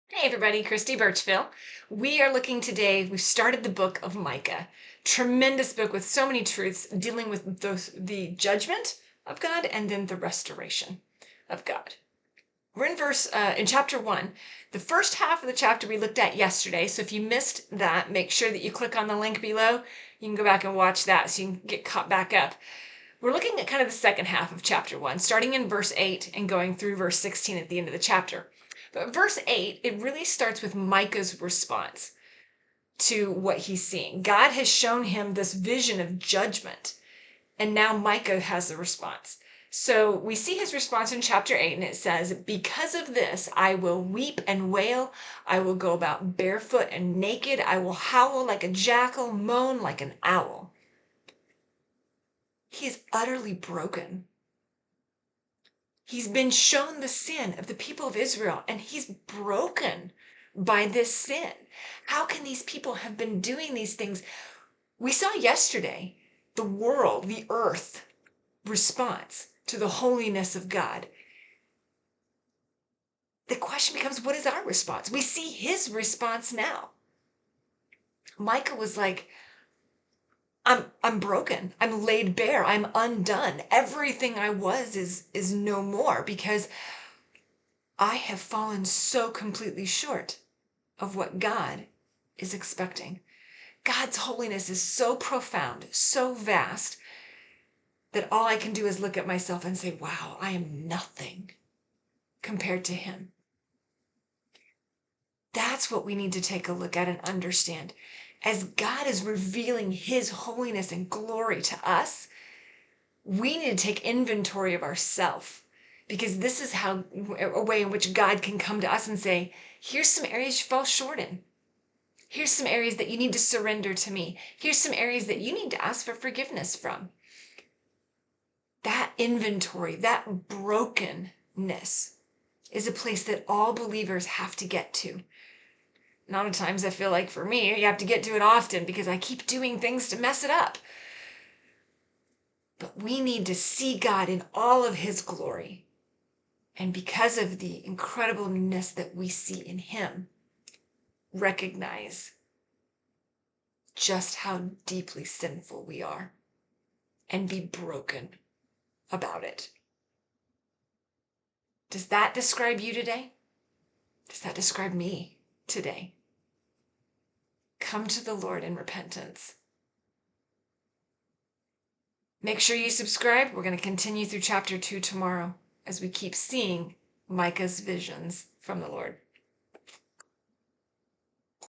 Hey everybody, Christy Birchville. We are looking today, we've started the book of Micah. Tremendous book with so many truths dealing with the judgment of God and then the restoration of God. We're in chapter 1. The first half of the chapter we looked at yesterday, so if you missed that, make sure that you click on the link below. You can go back and watch that so you can get caught back up. We're looking at kind of the second half of chapter 1, starting in verse 8 and going through verse 16 at the end of the chapter. But verse 8, it really starts with Micah's response to what he's seeing. God has shown him this vision of judgment, and now Micah has the response. So we see his response in chapter 8, and it says, "Because of this, I will weep and wail. I will go about barefoot and naked. I will howl like a jackal, moan like an owl." He is utterly broken. He's been shown the sin of the people of Israel, and he's broken by this sin. How can these people have been doing these things? We saw yesterday the world, the earth response to the holiness of God. The question becomes, what is our response? We see his response now. Micah was like, I'm broken. I'm laid bare. I'm undone. Everything I was is no more because I have fallen so completely short of what God is expecting. God's holiness is so profound, so vast, that all I can do is look at myself and say, wow, I am nothing compared to him. That's what we need to take a look at and understand. As God is revealing his holiness and glory to us, we need to take inventory of ourselves, because this is how a way in which God can come to us and say, here's some areas you fall short in. Here's some areas that you need to surrender to me. Here's some areas that you need to ask for forgiveness from. That inventory, that brokenness is a place that all believers have to get to. A lot of times I feel like for me, you have to get to it often because I keep doing things to mess it up. But we need to see God in all of his glory. And because of the incredibleness that we see in him, recognize just how deeply sinful we are and be broken about it. Does that describe you today? Does that describe me today? Come to the Lord in repentance. Make sure you subscribe. We're going to continue through chapter 2 tomorrow as we keep seeing Micah's visions from the Lord.